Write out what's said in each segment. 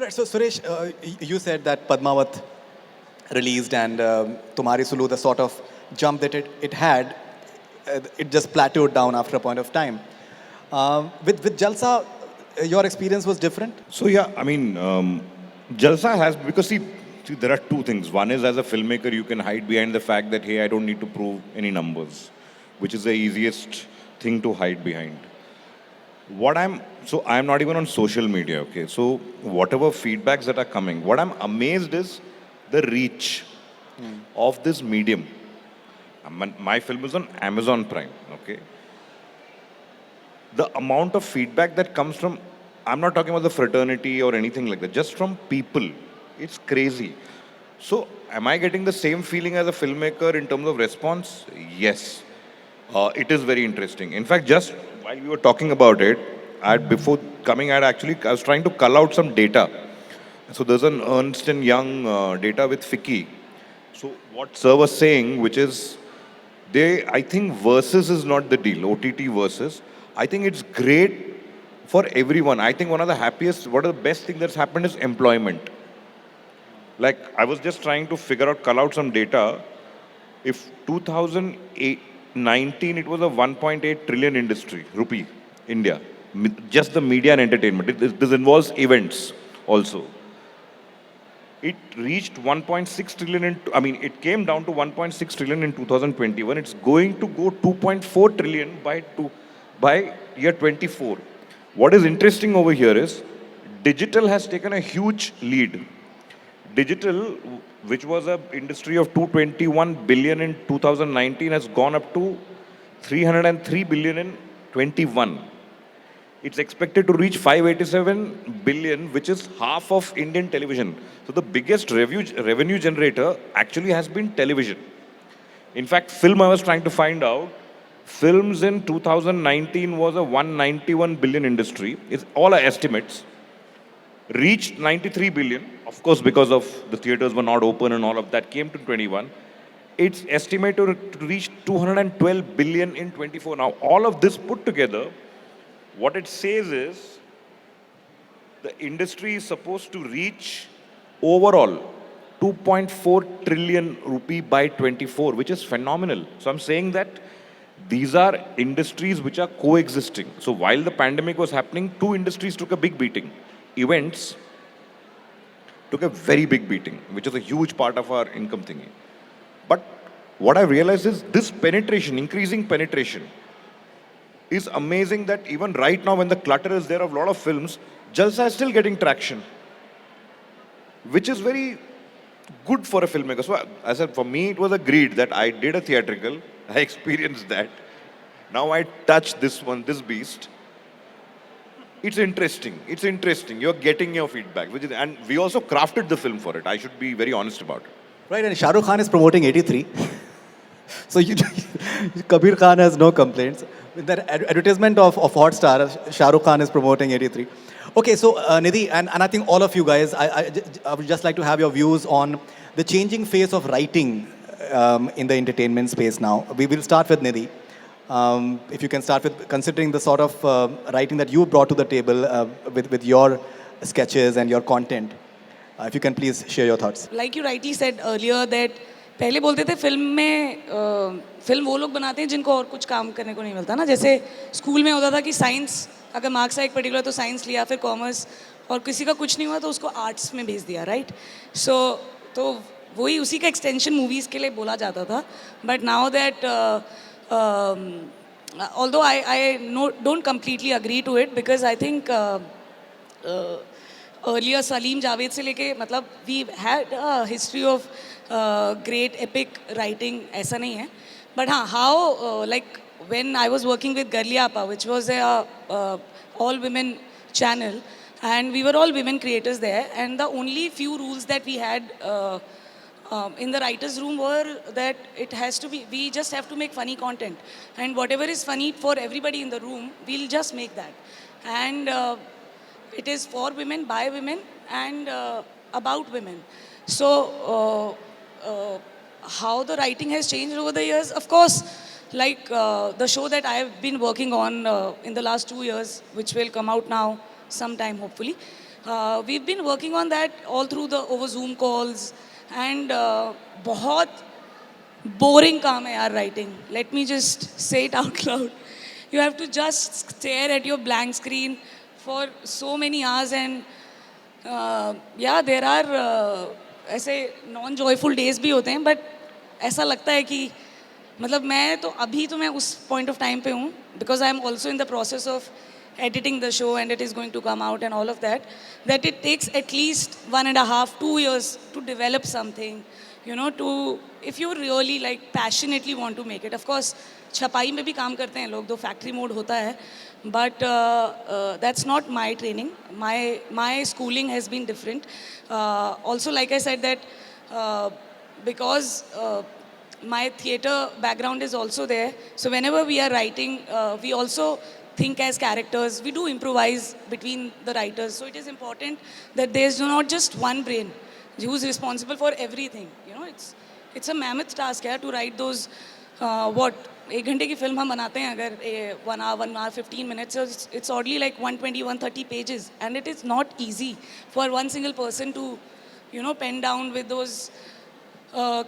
All right, so Suresh, you said that Padmavat released and Tumhari Sulu, the sort of jump that it had, it just plateaued down after a point of time. With Jalsa, your experience was different? So yeah, I mean, Jalsa has because see, there are two things. One is as a filmmaker, you can hide behind the fact that hey, I don't need to prove any numbers, which is the easiest thing to hide behind. I'm not even on social media. Okay, so whatever feedbacks that are coming, what I'm amazed is the reach of this medium. My film is on Amazon Prime. Okay, the amount of feedback that comes from, I'm not talking about the fraternity or anything like that, just from people, it's crazy. So am I getting the same feeling as a filmmaker in terms of response? Yes. It is very interesting. In fact, just while we were talking about it, before coming, I was trying to cull out some data. So there's an Ernst and Young data with Fiki. So what Sir was saying, which is I think versus is not the deal, OTT versus. I think it's great for everyone. I think one of the best things that's happened is employment. Like, I was just trying to cull out some data. If 2019, it was a 1.8 trillion industry, rupee, India. Just the media and entertainment. This involves events also. It reached 1.6 trillion it came down to 1.6 trillion in 2021. It's going to go 2.4 trillion by year 24. What is interesting over here is digital has taken a huge lead. Digital, which was an industry of 221 billion in 2019, has gone up to 303 billion in 21. It's expected to reach 587 billion, which is half of Indian television. So the biggest revenue generator actually has been television. In fact, film I was trying to find out, films in 2019 was a 191 billion industry. It's all our estimates. Reached 93 billion, of course, because of the theaters were not open and all of that, came to 21. It's estimated to reach 212 billion in 24. Now, all of this put together, what it says is the industry is supposed to reach overall 2.4 trillion rupee by 24, which is phenomenal. So I'm saying that these are industries which are coexisting. So while the pandemic was happening, two industries took a big beating. Events took a very big beating, which is a huge part of our income thingy. But what I realized is this penetration, increasing penetration, is amazing that even right now when the clutter is there of a lot of films, Jalsa is still getting traction, which is very good for a filmmaker. So I said, for me, it was a greed that I did a theatrical, I experienced that. Now I touch this one, this beast. It's interesting. It's interesting. You're getting your feedback, and we also crafted the film for it. I should be very honest about it. Right, and Shah Rukh Khan is promoting 83. So Kabir Khan has no complaints. With that advertisement of Hotstar, Shah Rukh Khan is promoting 83. Okay, so Nidhi, and I think all of you guys, I would just like to have your views on the changing face of writing in the entertainment space now. We will start with Nidhi. If you can start with considering the sort of writing that you brought to the table with your sketches and your content. If you can please share your thoughts. Like you rightly said earlier that पहले बोलते थे film में film वो लोग बनाते हैं जिनको और कुछ काम करने को नहीं मिलता ना, जैसे स्कूल में होता था कि साइंस अगर मार्क्स है एक पर्टिकुलर तो साइंस लिया, फिर कॉमर्स, और किसी का कुछ नहीं हुआ तो उसको आर्ट्स में भेज दिया, राइट. सो तो वही उसी का एक्सटेंशन मूवीज़ के लिए बोला जाता था. But now that although I don't completely agree to it, because I think earlier Salim Javed se leke matlab we had a history of great epic writing, ऐसा नहीं है. But हाँ, how like when I was working with Garliapa, which was a all women channel, and we were all women creators there, and the only few rules that we had in the writers' room were that it has to be, we just have to make funny content, and whatever is funny for everybody in the room, we'll just make that. And it is for women, by women, and about women. So how the writing has changed over the years, of course, like the show that I have been working on in the last 2 years, which will come out now sometime hopefully. we've been working on that all through the over Zoom calls, and बहुत boring काम है यार writing. Let me just say it out loud. You have to just stare at your blank screen for so many hours, and yeah, there are ऐसे non joyful days भी होते हैं, but ऐसा लगता है कि मतलब मैं तो अभी तो मैं उस पॉइंट ऑफ टाइम पे हूँ, because I am also in the process of editing the show and it is going to come out and all of that, that it takes at least 1.5 2 years to develop something, you know, to if you really like passionately want to make it. Of course छपाई में भी काम करते हैं लोग, दो factory mode होता है, but that's not my training. My schooling has been different. Also, like I said, that because my theatre background is also there, so whenever we are writing, we also think as characters. We do improvise between the writers, so it is important that there's not just one brain who's responsible for everything. You know, it's a mammoth task here to write those what 1 घंटे की film हम बनाते हैं अगर 1 hour 15 minutes, so it's oddly like 120-130 pages, and it is not easy for one single person to, you know, pen down with those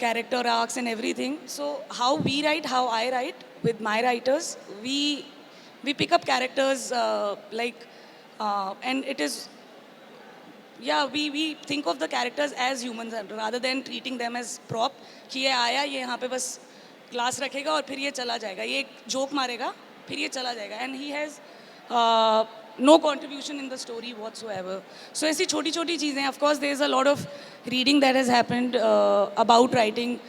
character arcs and everything. So how we write, how I write with my writers, we pick up characters and it is, yeah, we think of the characters as humans rather than treating them as prop कि ये आया, ये यहाँ पे बस class रखेगा और फिर ये चला जाएगा, ये एक जोक मारेगा फिर ये चला जाएगा, and he has no contribution in the story whatsoever. So ऐसी छोटी छोटी चीज़ें, of course there is a lot of reading that has happened about writing.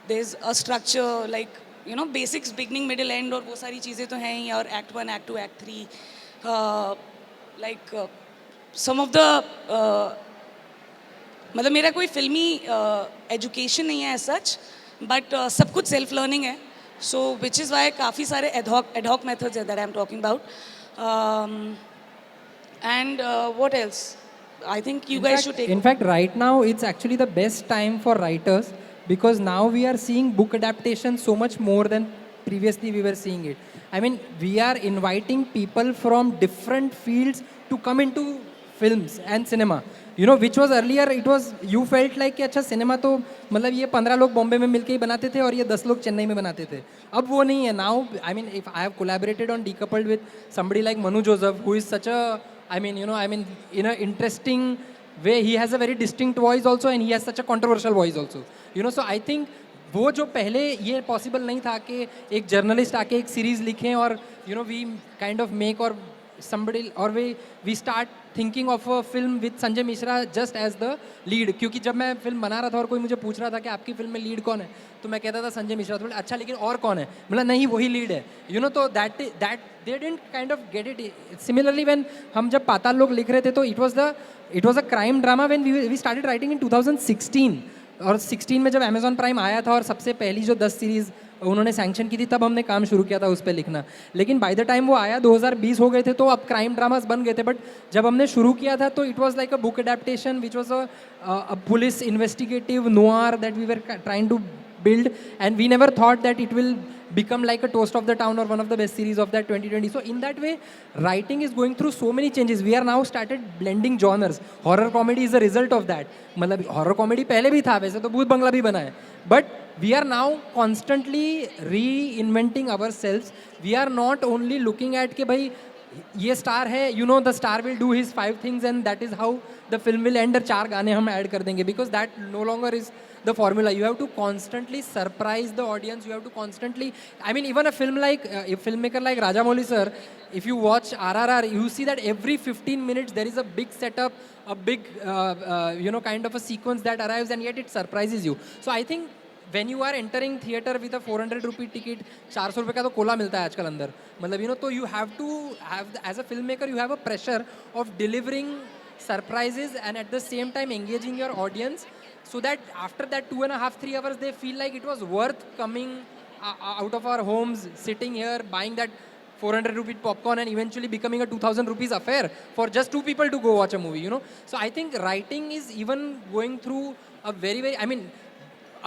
There's a structure like, you know, basics, beginning, middle, end, और वो सारी चीज़ें तो हैं ही, और act 1, act 2, act 3, like some of the मतलब मेरा कोई फिल्मी एजुकेशन नहीं है as such, but सब कुछ सेल्फ लर्निंग है, so which is why काफ़ी सारे ad hoc methods है that I'm talking about. And what else? I think you guys should take. In fact, right now it's actually the best time for writers, because now we are seeing book adaptation so much more than previously we were seeing it. I mean, we are inviting people from different fields to come into films and cinema. You know, which was earlier, it was, you felt like कि अच्छा cinema तो मतलब ये 15 लोग बॉम्बे में मिलके ही बनाते थे और ये 10 लोग चेन्नई में बनाते थे. अब वो नहीं है. Now, I mean, if I have collaborated on Decoupled with somebody like Manu Joseph, who is such a, I mean, you know, I mean, in an interesting way, he has a very distinct voice also, and he has such a controversial voice also. You know, so I think वो जो पहले ये possible नहीं था कि एक journalist आके एक सीरीज लिखें और you know we kind of make or somebody or we start thinking of a film with Sanjay Mishra just as the lead. क्योंकि जब मैं फिल्म बना रहा था और कोई मुझे पूछ रहा था कि आपकी फिल्म में लीड कौन है, तो मैं कहता था संजय मिश्रा. तो बोले अच्छा लेकिन और कौन है, मतलब नहीं वही लीड है. यू नो, तो that they didn't kind of get it. Similarly, when हम जब पाताल लोग लिख रहे थे तो it was a crime drama when we started writing in 2016. और 16 में जब अमेजॉन प्राइम आया था और सबसे पहली जो 10 सीरीज़ उन्होंने सैंक्शन की थी, तब हमने काम शुरू किया था उस पर लिखना. लेकिन बाय द टाइम वो आया 2020 हो गए थे, तो अब क्राइम ड्रामास बन गए थे. बट जब हमने शुरू किया था तो it was like a book adaptation which was a police investigative noir that we were trying to build, and we never thought that it will become like a toast of the town or one of the best series of that 2020. So in that way, writing is going through so many changes. We are now started blending genres. Horror comedy is a result of that. मतलब horror comedy पहले भी था, वैसे तो भूत बंगला भी बना है, but we are now constantly reinventing ourselves. We are not only looking at कि भाई ये स्टार है, you know, the star will do his 5 things and that is how the film will end, और 4 गाने हम ऐड कर देंगे, because that no longer is the formula. You have to constantly surprise the audience. You have to constantly, I mean, even a film like a filmmaker like Rajamouli sir, if you watch RRR, you see that every 15 minutes there is a big setup, a big you know, kind of a sequence that arrives, and yet it surprises you. So I think when you are entering theater with a 400 rupee ticket, 400 रुपये का तो Cola मिलता है आजकल अंदर, मतलब, you know, तो you have to have, as a filmmaker, you have a pressure of delivering surprises and at the same time engaging your audience, so that after that 2.5-3 hours they feel like it was worth coming out of our homes, sitting here, buying that 400 rupee popcorn and eventually becoming a 2000 rupees affair for just 2 people to go watch a movie, you know. So I think writing is even going through a very, I mean,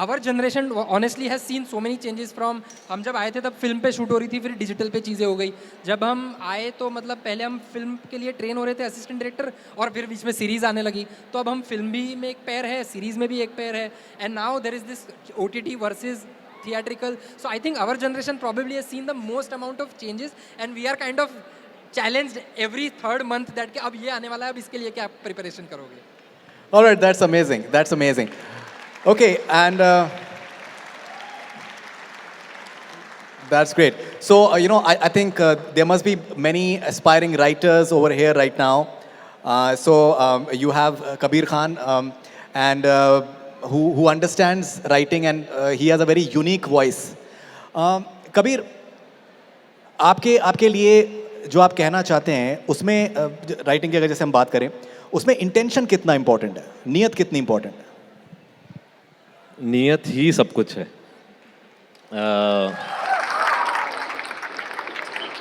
our generation honestly has seen so many changes from हम जब आए थे तब film पे shoot हो रही थी, फिर डिजिटल पे चीज़ें हो गई. जब हम आए तो मतलब पहले हम फिल्म के लिए ट्रेन हो रहे थे असिस्टेंट डायरेक्टर, और फिर बीच में सीरीज़ आने लगी. तो अब हम फिल्म भी में एक पैर है, सीरीज़ में भी एक पैर है. And now there is this OTT versus theatrical. So I think our generation probably has seen the most amount of changes, and we are kind of challenged every third month that कि अब ये आने वाला है, अब इसके लिए क्या preparation करोगे? All right, that's amazing. That's amazing. Okay, and that's great. So, I think there must be many aspiring writers over here right now. You have Kabir Khan, and who understands writing, and he has a very unique voice. Kabir, आपके लिए जो आप कहना चाहते हैं उसमें writing की अगर जैसे हम बात करें उसमें इंटेंशन कितना इंपॉर्टेंट है, नियत कितनी इंपॉर्टेंट है? नियत ही सब कुछ है.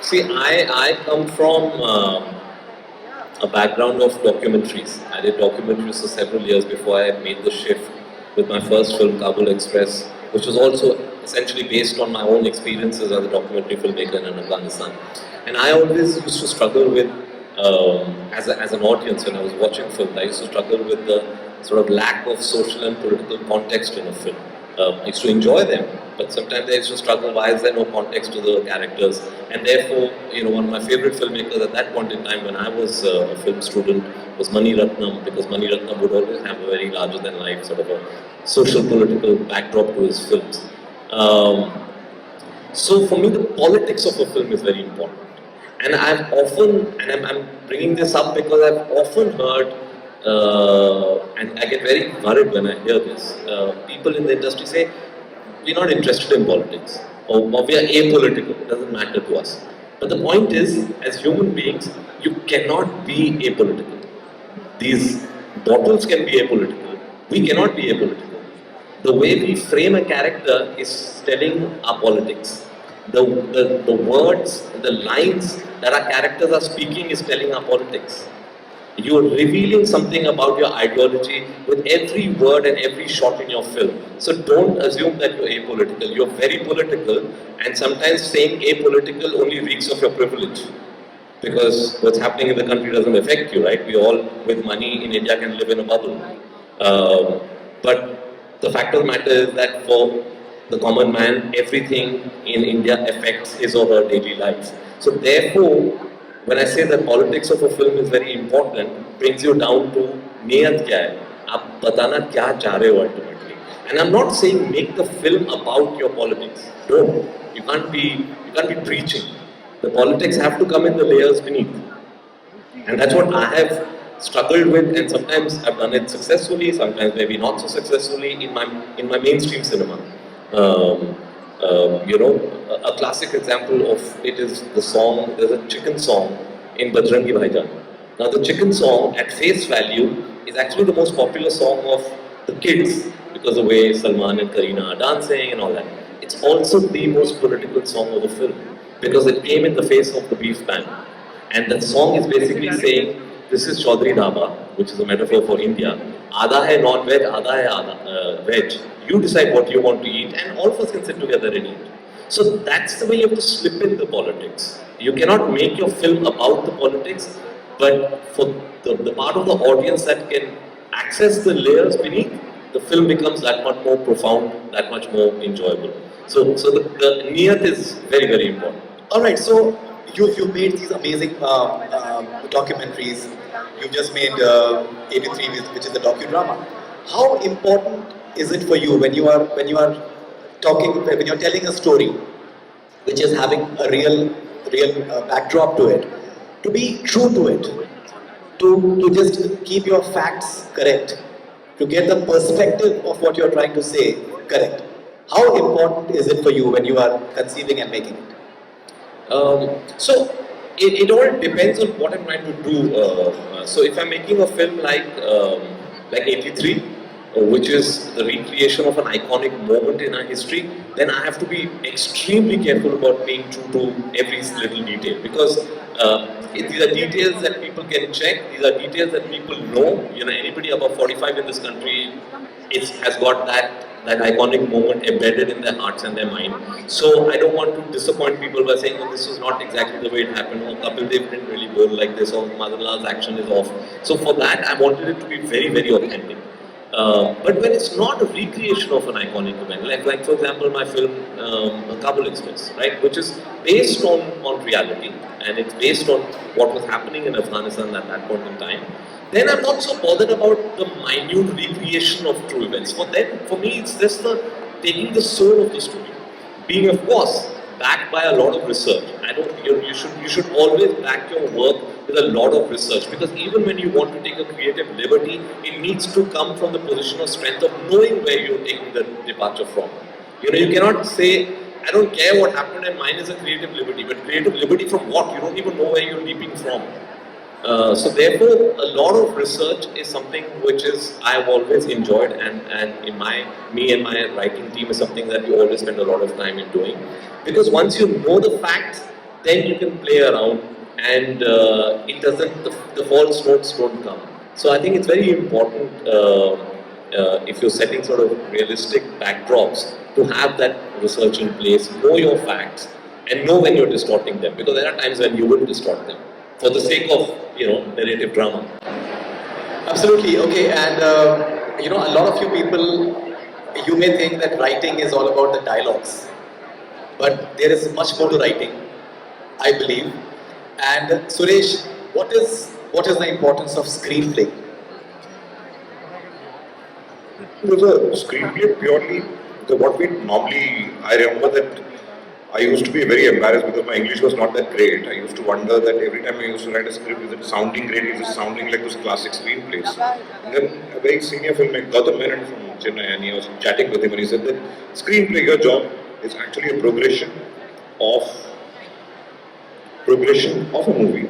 See, I come from a background of documentaries. I did documentaries for several years before I made the shift with my first film, Kabul Express, which was also essentially based on my own experiences as a documentary filmmaker in Afghanistan. And I always used to struggle with, as an audience when I was watching films, I used to struggle with the sort of lack of social and political context in a film. I used to enjoy them, but sometimes I used to struggle, why is there no context to the characters? And therefore, one of my favorite filmmakers at that point in time when I was a film student was Mani Ratnam, because Mani Ratnam would always have a very larger than life sort of a social political backdrop to his films. So for me, the politics of a film is very important. And I've often, and I'm bringing this up because I've often heard, and I get very worried when I hear this, people in the industry say, we're not interested in politics, or we are apolitical, it doesn't matter to us. But the point is, as human beings, you cannot be apolitical. These bottles can be apolitical, we cannot be apolitical. The way we frame a character is telling our politics. The words, the lines that our characters are speaking is telling our politics. You are revealing something about your ideology with every word and every shot in your film. So don't assume that you're apolitical. You're very political, and sometimes saying apolitical only reeks of your privilege. Because what's happening in the country doesn't affect you, right? We all, with money in India, can live in a bubble. But the fact of the matter is that for the common man, everything in India affects his or her daily life. So therefore, when I say that politics of a film is very important, brings you down to niyat kya hai, aap batana kya cha rahe ho ultimately. And I'm not saying make the film about your politics. No, you can't be preaching. The politics have to come in the layers beneath. And that's what I have struggled with, and sometimes I've done it successfully, sometimes maybe not so successfully in my mainstream cinema. A classic example of it is the song, there's a chicken song in Bajrangi Bhaijaan. Now the chicken song at face value is actually the most popular song of the kids because the way Salman and Kareena are dancing and all that. It's also the most political song of the film because it came in the face of the beef ban. And the song is basically saying, this is Chaudhary Dhaba, which is a metaphor for India. Aadha hai non-veg, aadha hai veg. You decide what you want to eat, and all of us can sit together and eat. So that's the way you have to slip in the politics. You cannot make your film about the politics, but for the part of the audience that can access the layers beneath, the film becomes that much more profound, that much more enjoyable. So the niyat is very, very important. All right, so you made these amazing documentaries. You just made 83, which is the docudrama. How important is it for you when you are telling a story which is having a real backdrop to it, to be true to it, to just keep your facts correct, to get the perspective of what you're trying to say correct? How important is it for you when you are conceiving and making it? So it all depends on what I'm trying to do. So if I'm making a film like 83, which is the recreation of an iconic moment in our history, then I have to be extremely careful about being true to every little detail, because these are details that people can check, these are details that people know. Anybody above 45 in this country has got that that iconic moment embedded in their hearts and their mind. So I don't want to disappoint people by saying, oh, this was not exactly the way it happened, or Kapil Dev didn't really bowl like this, or Madanlal's action is off. So for that, I wanted it to be very, very authentic. But when it's not a recreation of an iconic event, like for example, my film Kabul Express, right, which is based on reality and it's based on what was happening in Afghanistan at that point in time, then I'm not so bothered about the minute recreation of true events. For me, it's just the taking the soul of the story, being of course backed by a lot of research. I don't. You should always back your work with a lot of research, because even when you want to take a creative liberty, it needs to come from the position of strength of knowing where you're taking the departure from. You cannot say, I don't care what happened and mine is a creative liberty, but creative liberty from what? You don't even know where you're leaping from. So therefore, a lot of research is something which is I've always enjoyed, and in me and my writing team is something that we always spend a lot of time in doing. Because once you know the facts, then you can play around, and it doesn't the false notes don't come. So I think it's very important if you're setting sort of realistic backdrops to have that research in place, know your facts, and know when you're distorting them, because there are times when you will distort them for the sake of narrative drama. Absolutely. Okay, and a lot of you people, you may think that writing is all about the dialogues, but there is much more to writing, I believe. And Suresh, what is the importance of screenplay? It was a screenplay purely what we normally. I remember that I used to be very embarrassed because my English was not that great. I used to wonder that every time I used to write a script, is it sounding great? Is it sounding like those classic screenplays? And then a very senior filmmaker, Gautam Menon from Chennai, and he was chatting with him, and he said that screenplay, your job is actually a progression of a movie,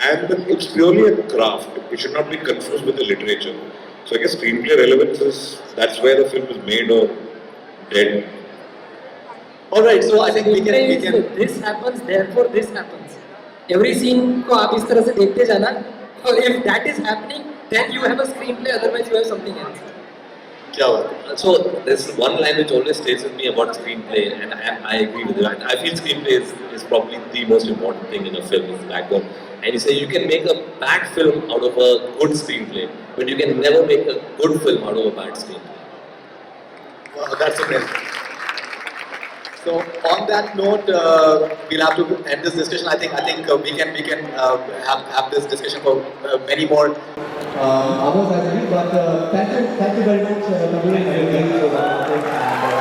and it's purely a craft. It should not be confused with the literature. So I guess screenplay relevance is that's where the film is made or dead. All right, so I think we can. This happens, therefore this happens. Every scene को आप इस तरह से देखते जाना, और if that is happening, then you have a screenplay. Otherwise, you have something else. क्या हुआ? So there's one line which always stays with me about screenplay, and I agree with you. I feel screenplay is probably the most important thing in a film, is backbone. And you say you can make a bad film out of a good screenplay, but you can never make a good film out of a bad screenplay. Wow, that's amazing. So on that note, we'll have to end this discussion. I think we can have this discussion for many more hours, I believe. But thank you very much, Kabir, for